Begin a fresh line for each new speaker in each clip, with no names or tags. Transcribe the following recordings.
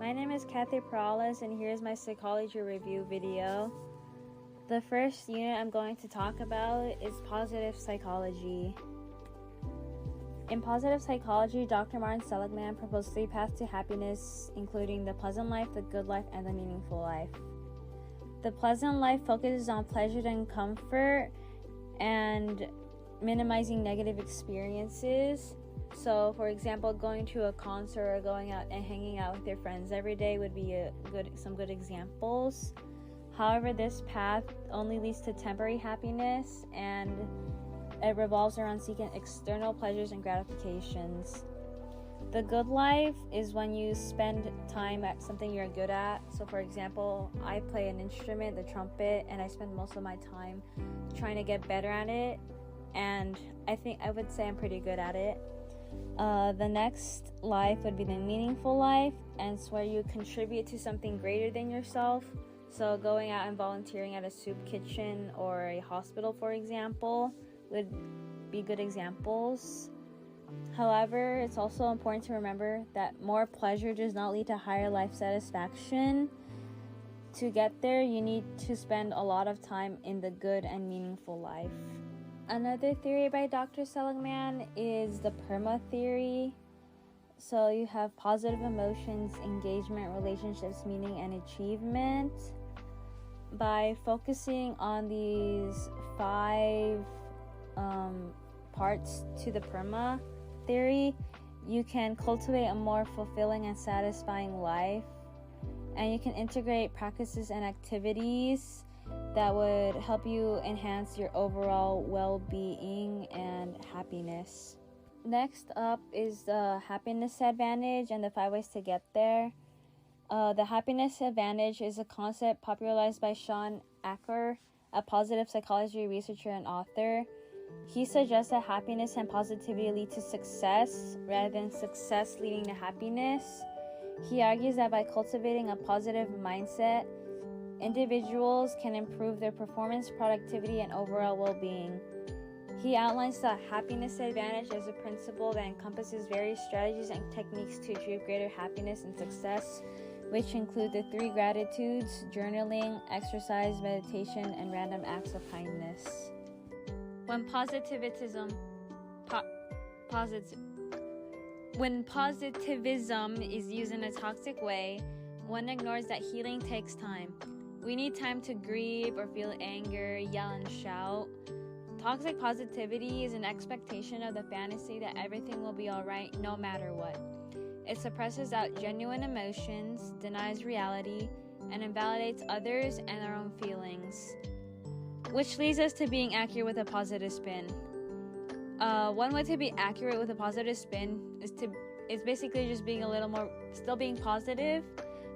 My name is Kathy Perales, and here's my psychology review video. The first unit I'm going to talk about is positive psychology. In positive psychology, Dr. Martin Seligman proposed 3 paths to happiness, including the pleasant life, the good life, and the meaningful life. The pleasant life focuses on pleasure and comfort and minimizing negative experiences. So, for example, going to a concert or going out and hanging out with your friends every day would be some good examples. However, this path only leads to temporary happiness, and it revolves around seeking external pleasures and gratifications. The good life is when you spend time at something you're good at. So, for example, I play an instrument, the trumpet, and I spend most of my time trying to get better at it, and I would say I'm pretty good at it. The next life would be the meaningful life, and it's where you contribute to something greater than yourself. So going out and volunteering at a soup kitchen or a hospital, for example, would be good examples. However, it's also important to remember that more pleasure does not lead to higher life satisfaction. To get there, you need to spend a lot of time in the good and meaningful life. Another theory by Dr. Seligman is the PERMA theory. So you have positive emotions, engagement, relationships, meaning, and achievement. By focusing on these 5 parts to the PERMA theory, you can cultivate a more fulfilling and satisfying life, and you can integrate practices and activities that would help you enhance your overall well-being and happiness. Next up is the happiness advantage and the 5 ways to get there. The happiness advantage is a concept popularized by Shawn Achor, a positive psychology researcher and author. He suggests that happiness and positivity lead to success rather than success leading to happiness. He argues that by cultivating a positive mindset, individuals can improve their performance, productivity, and overall well-being. He outlines the happiness advantage as a principle that encompasses various strategies and techniques to achieve greater happiness and success, which include the 3 gratitudes, journaling, exercise, meditation, and random acts of kindness. When positivism is used in a toxic way, one ignores that healing takes time. We need time to grieve or feel anger, yell, and shout. Toxic positivity is an expectation of the fantasy that everything will be alright no matter what. It suppresses out genuine emotions, denies reality, and invalidates others and our own feelings. Which leads us to being accurate with a positive spin. One way to be accurate with a positive spin is basically just being a little more, still being positive,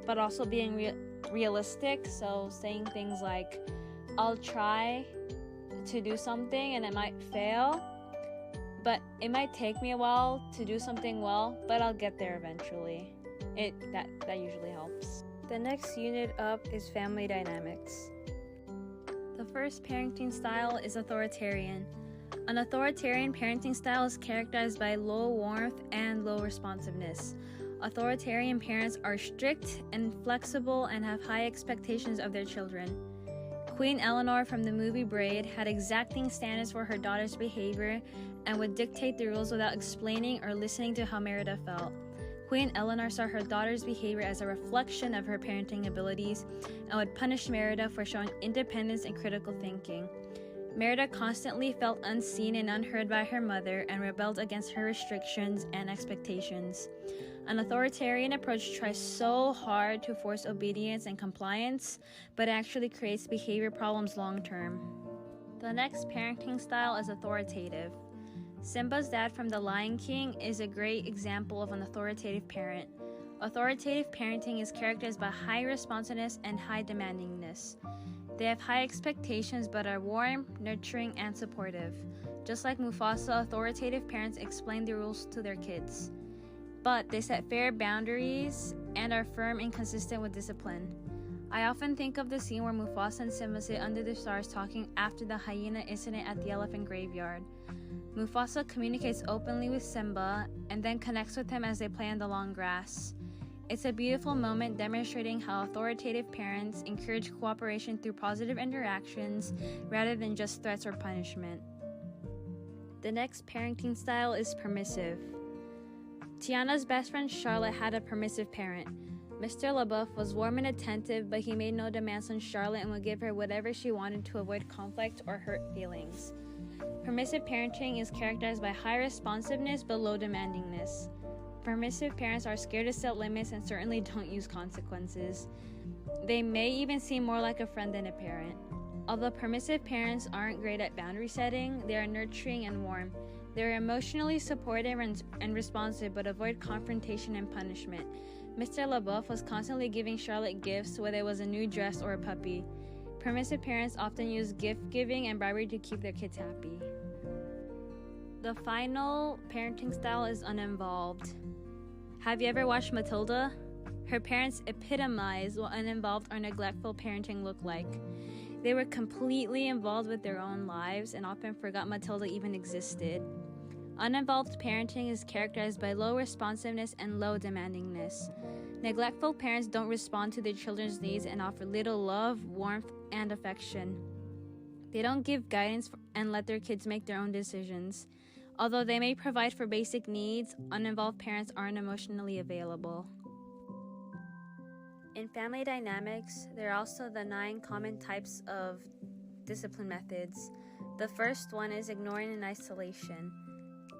but also being realistic. So saying things like, I'll try to do something and it might fail, but it might take me a while to do something well, but I'll get there eventually. That usually helps. The next unit up is family dynamics. The first parenting style is authoritarian. An authoritarian parenting style is characterized by low warmth and low responsiveness. Authoritarian parents are strict and flexible and have high expectations of their children. Queen Eleanor from the movie Braid had exacting standards for her daughter's behavior and would dictate the rules without explaining or listening to how Merida felt. Queen Eleanor saw her daughter's behavior as a reflection of her parenting abilities and would punish Merida for showing independence and critical thinking. Merida constantly felt unseen and unheard by her mother and rebelled against her restrictions and expectations. An authoritarian approach tries so hard to force obedience and compliance, but actually creates behavior problems long term. The next parenting style is authoritative. Simba's dad from The Lion King is a great example of an authoritative parent. Authoritative parenting is characterized by high responsiveness and high demandingness. They have high expectations but are warm, nurturing, and supportive. Just like Mufasa, authoritative parents explain the rules to their kids. But they set fair boundaries and are firm and consistent with discipline. I often think of the scene where Mufasa and Simba sit under the stars talking after the hyena incident at the elephant graveyard. Mufasa communicates openly with Simba and then connects with him as they play in the long grass. It's a beautiful moment demonstrating how authoritative parents encourage cooperation through positive interactions rather than just threats or punishment. The next parenting style is permissive. Tiana's best friend Charlotte had a permissive parent. Mr. LaBeouf was warm and attentive, but he made no demands on Charlotte and would give her whatever she wanted to avoid conflict or hurt feelings. Permissive parenting is characterized by high responsiveness but low demandingness. Permissive parents are scared to set limits and certainly don't use consequences. They may even seem more like a friend than a parent. Although permissive parents aren't great at boundary setting, they are nurturing and warm. They are emotionally supportive and responsive but avoid confrontation and punishment. Mr. LaBeouf was constantly giving Charlotte gifts, whether it was a new dress or a puppy. Permissive parents often use gift giving and bribery to keep their kids happy. The final parenting style is uninvolved. Have you ever watched Matilda? Her parents epitomize what uninvolved or neglectful parenting looked like. They were completely involved with their own lives and often forgot Matilda even existed. Uninvolved parenting is characterized by low responsiveness and low demandingness. Neglectful parents don't respond to their children's needs and offer little love, warmth, and affection. They don't give guidance and let their kids make their own decisions. Although they may provide for basic needs, uninvolved parents aren't emotionally available. In family dynamics, there are also the 9 common types of discipline methods. The first one is ignoring and isolation.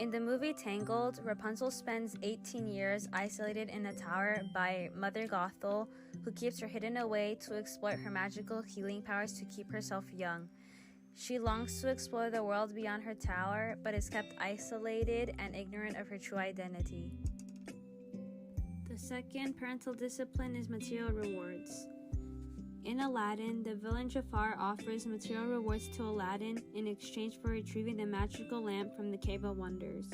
In the movie Tangled, Rapunzel spends 18 years isolated in a tower by Mother Gothel, who keeps her hidden away to exploit her magical healing powers to keep herself young. She longs to explore the world beyond her tower, but is kept isolated and ignorant of her true identity. The second parental discipline is material rewards. In Aladdin, the villain Jafar offers material rewards to Aladdin in exchange for retrieving the magical lamp from the Cave of Wonders.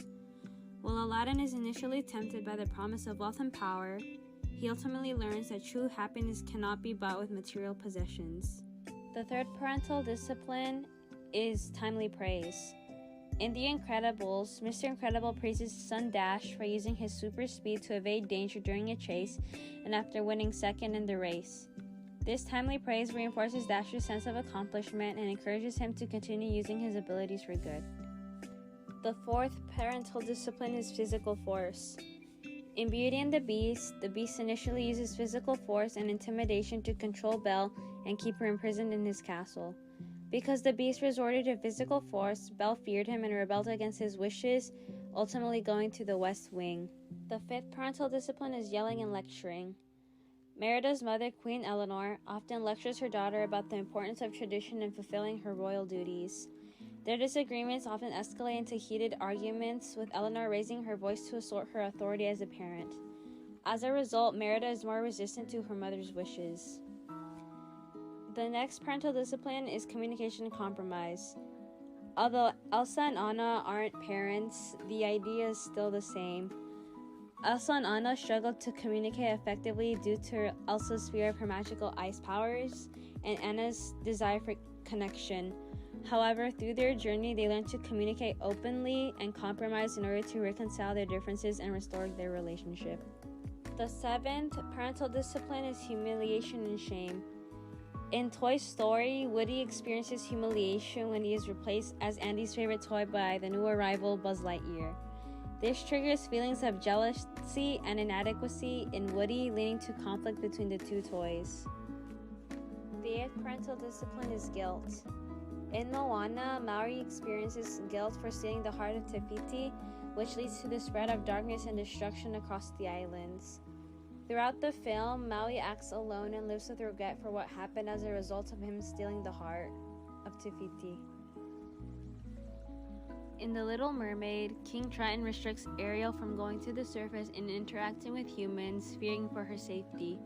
While Aladdin is initially tempted by the promise of wealth and power, he ultimately learns that true happiness cannot be bought with material possessions. The third parental discipline is timely praise. In The Incredibles, Mr. Incredible praises his son Dash for using his super speed to evade danger during a chase and after winning second in the race. This timely praise reinforces Dash's sense of accomplishment and encourages him to continue using his abilities for good. The fourth parental discipline is physical force. In Beauty and the Beast initially uses physical force and intimidation to control Belle and keep her imprisoned in his castle. Because the Beast resorted to physical force, Belle feared him and rebelled against his wishes, ultimately going to the West Wing. The fifth parental discipline is yelling and lecturing. Merida's mother, Queen Eleanor, often lectures her daughter about the importance of tradition and fulfilling her royal duties. Their disagreements often escalate into heated arguments, with Eleanor raising her voice to assert her authority as a parent. As a result, Merida is more resistant to her mother's wishes. The next parental discipline is communication and compromise. Although Elsa and Anna aren't parents, the idea is still the same. Elsa and Anna struggled to communicate effectively due to Elsa's fear of her magical ice powers and Anna's desire for connection. However, through their journey, they learned to communicate openly and compromise in order to reconcile their differences and restore their relationship. The seventh parental discipline is humiliation and shame. In Toy Story, Woody experiences humiliation when he is replaced as Andy's favorite toy by the new arrival Buzz Lightyear. This triggers feelings of jealousy and inadequacy in Woody, leading to conflict between the two toys. The eighth parental discipline is guilt. In Moana, Maui experiences guilt for stealing the heart of Te Fiti, which leads to the spread of darkness and destruction across the islands. Throughout the film, Maui acts alone and lives with regret for what happened as a result of him stealing the heart of Te Fiti. In The Little Mermaid, King Triton restricts Ariel from going to the surface and interacting with humans, fearing for her safety.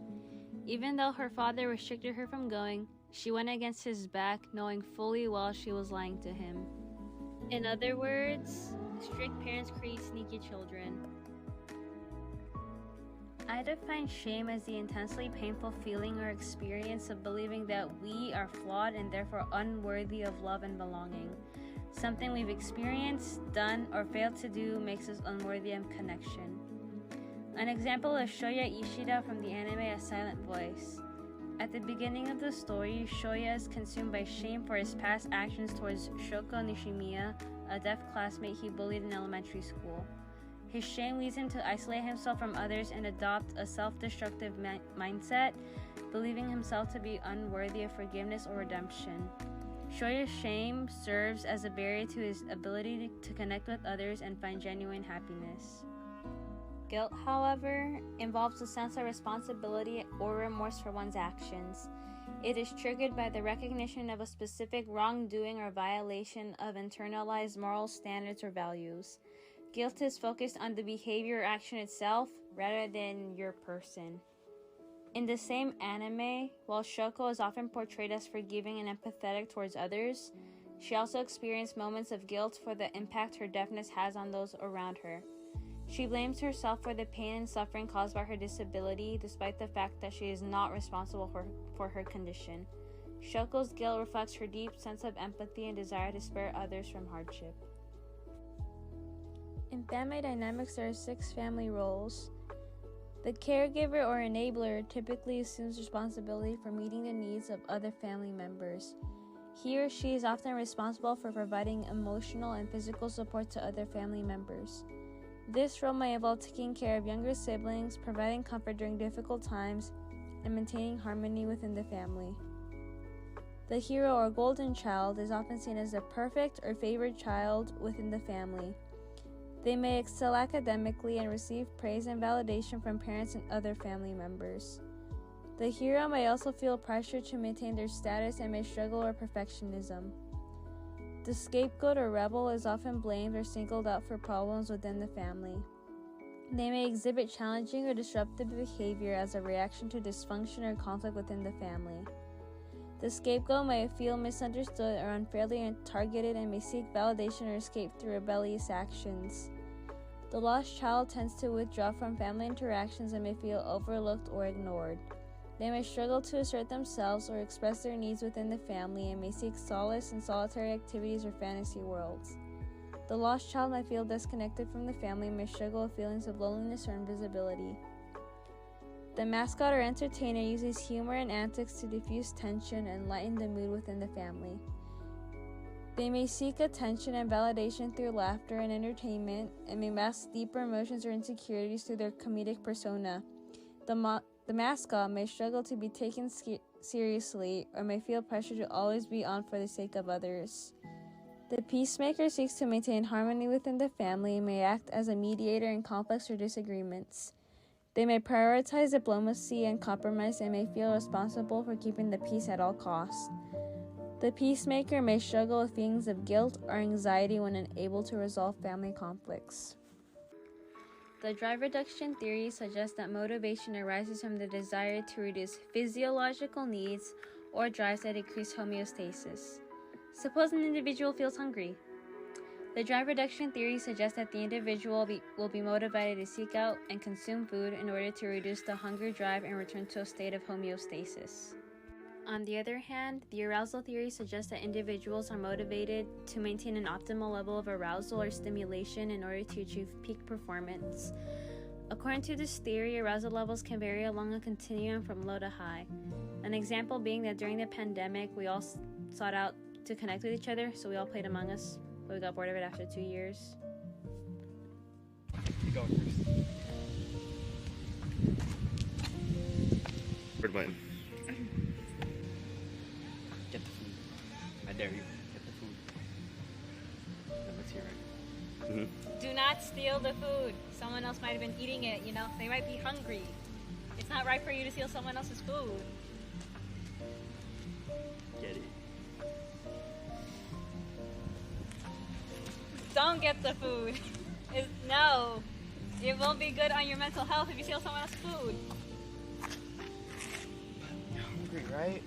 Even though her father restricted her from going, she went against his back, knowing fully well she was lying to him. In other words, strict parents create sneaky children. I define shame as the intensely painful feeling or experience of believing that we are flawed and therefore unworthy of love and belonging. Something we've experienced, done, or failed to do makes us unworthy of connection. An example is Shoya Ishida from the anime A Silent Voice. At the beginning of the story, Shoya is consumed by shame for his past actions towards Shoko Nishimiya, a deaf classmate he bullied in elementary school. His shame leads him to isolate himself from others and adopt a self-destructive mindset, believing himself to be unworthy of forgiveness or redemption. Shoya's shame serves as a barrier to his ability to connect with others and find genuine happiness. Guilt, however, involves a sense of responsibility or remorse for one's actions. It is triggered by the recognition of a specific wrongdoing or violation of internalized moral standards or values. Guilt is focused on the behavior or action itself rather than your person. In the same anime, while Shoko is often portrayed as forgiving and empathetic towards others, she also experienced moments of guilt for the impact her deafness has on those around her. She blames herself for the pain and suffering caused by her disability, despite the fact that she is not responsible for her condition. Shoko's guilt reflects her deep sense of empathy and desire to spare others from hardship. In family dynamics, there are 6 family roles. The caregiver or enabler typically assumes responsibility for meeting the needs of other family members. He or she is often responsible for providing emotional and physical support to other family members. This role may involve taking care of younger siblings, providing comfort during difficult times, and maintaining harmony within the family. The hero or golden child is often seen as the perfect or favored child within the family. They may excel academically and receive praise and validation from parents and other family members. The hero may also feel pressure to maintain their status and may struggle with perfectionism. The scapegoat or rebel is often blamed or singled out for problems within the family. They may exhibit challenging or disruptive behavior as a reaction to dysfunction or conflict within the family. The scapegoat may feel misunderstood or unfairly targeted and may seek validation or escape through rebellious actions. The lost child tends to withdraw from family interactions and may feel overlooked or ignored. They may struggle to assert themselves or express their needs within the family and may seek solace in solitary activities or fantasy worlds. The lost child might feel disconnected from the family and may struggle with feelings of loneliness or invisibility. The mascot or entertainer uses humor and antics to diffuse tension and lighten the mood within the family. They may seek attention and validation through laughter and entertainment and may mask deeper emotions or insecurities through their comedic persona. The mascot may struggle to be taken seriously or may feel pressure to always be on for the sake of others. The peacemaker seeks to maintain harmony within the family and may act as a mediator in conflicts or disagreements. They may prioritize diplomacy and compromise and may feel responsible for keeping the peace at all costs. The peacemaker may struggle with feelings of guilt or anxiety when unable to resolve family conflicts. The drive reduction theory suggests that motivation arises from the desire to reduce physiological needs or drives that decrease homeostasis. Suppose an individual feels hungry. The drive reduction theory suggests that the individual will be motivated to seek out and consume food in order to reduce the hunger drive and return to a state of homeostasis. On the other hand, the arousal theory suggests that individuals are motivated to maintain an optimal level of arousal or stimulation in order to achieve peak performance. According to this theory, arousal levels can vary along a continuum from low to high. An example being that during the pandemic, we all sought out to connect with each other, so we all played Among Us, but we got bored of it after 2 years.
You go first. Red button. Get the food. I dare you. Get the food. Then let's hear it.
Do not steal the food. Someone else might have been eating it, you know? They might be hungry. It's not right for you to steal someone else's food.
Get it.
Don't get the food. No. It won't be good on your mental health if you steal someone else's food.
You're hungry, right?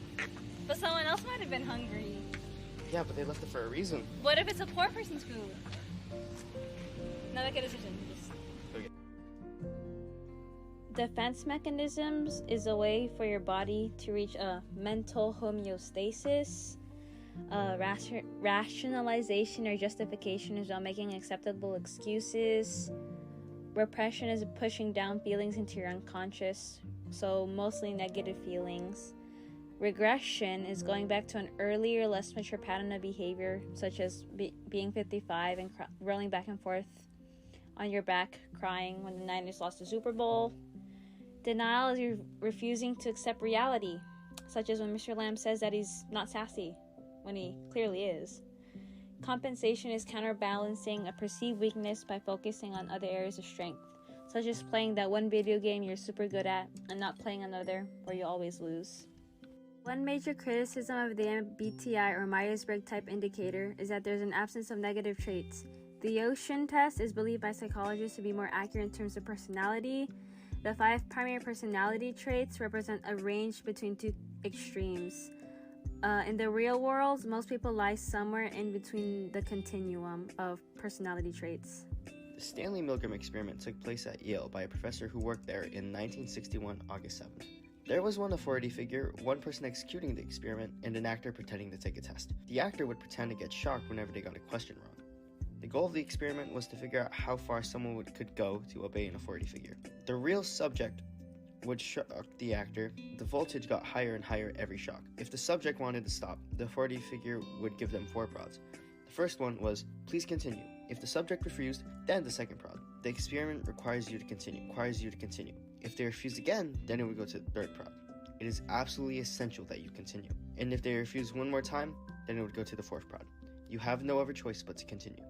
But someone else might have been hungry.
Yeah, but they left it for a reason.
What if it's a poor person's food? Now make a decision.
Okay.
Defense mechanisms is a way for your body to reach a mental homeostasis. Rationalization or justification is about making acceptable excuses. Repression is pushing down feelings into your unconscious, so mostly negative feelings. Regression is going back to an earlier, less mature pattern of behavior, such as being 55 and rolling back and forth on your back, crying when the Niners lost the Super Bowl. Denial is refusing to accept reality, such as when Mr. Lamb says that he's not sassy, when he clearly is. Compensation is counterbalancing a perceived weakness by focusing on other areas of strength, such as playing that one video game you're super good at and not playing another where you always lose. One major criticism of the MBTI or Myers-Briggs type indicator is that there's an absence of negative traits. The Yoshun test is believed by psychologists to be more accurate in terms of personality. The 5 primary personality traits represent a range between 2 extremes. In the real world, most people lie somewhere in between the continuum of personality traits.
The Stanley Milgram experiment took place at Yale by a professor who worked there in 1961, August 7th. There was one authority figure, one person executing the experiment, and an actor pretending to take a test. The actor would pretend to get shocked whenever they got a question wrong. The goal of the experiment was to figure out how far someone could go to obey an authority figure. The real subject would shock the actor. The voltage got higher and higher every shock. If the subject wanted to stop, the authority figure would give them 4 prods. The first one was, please continue. If the subject refused, then the second prod. The experiment requires you to continue. If they refuse again, then it would go to the third prod. It is absolutely essential that you continue. And if they refuse one more time, then it would go to the 4th prod. You have no other choice but to continue.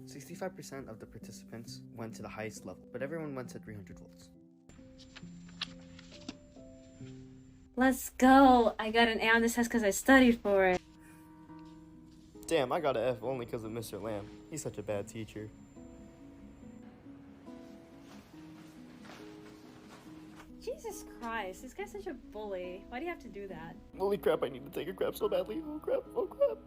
65% of the participants went to the highest level, but everyone went to 300 volts.
Let's go! I got an A on this test because I studied for it.
Damn, I got an F only because of Mr. Lamb. He's such a bad teacher.
Jesus Christ, this guy's such a bully. Why do you have to do that?
Holy crap, I need to take a crap so badly. Oh crap.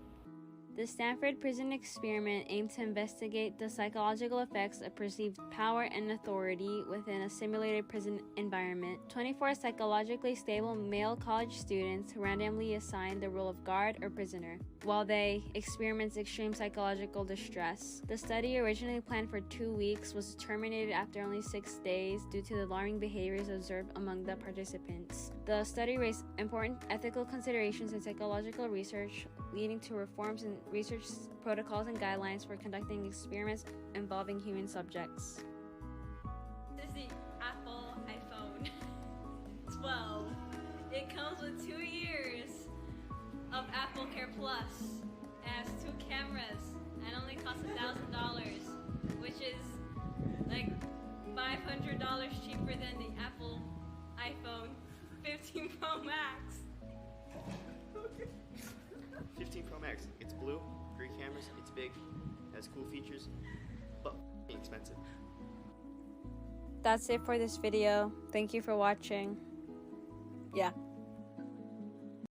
The Stanford Prison Experiment aimed to investigate the psychological effects of perceived power and authority within a simulated prison environment. 24 psychologically stable male college students randomly assigned the role of guard or prisoner, while they experienced extreme psychological distress. The study, originally planned for 2 weeks, was terminated after only 6 days due to the alarming behaviors observed among the participants. The study raised important ethical considerations in psychological research, leading to reforms in research protocols and guidelines for conducting experiments involving human subjects. This is the Apple iPhone 12. It comes with 2 years of Apple Care Plus. It has 2 cameras and only costs $1,000, which is like $500 cheaper than the Apple iPhone 15 Pro Max.
15 Pro Max. It's blue, 3 cameras, it's big, has cool features, but expensive.
That's it for this video. Thank you for watching. Yeah.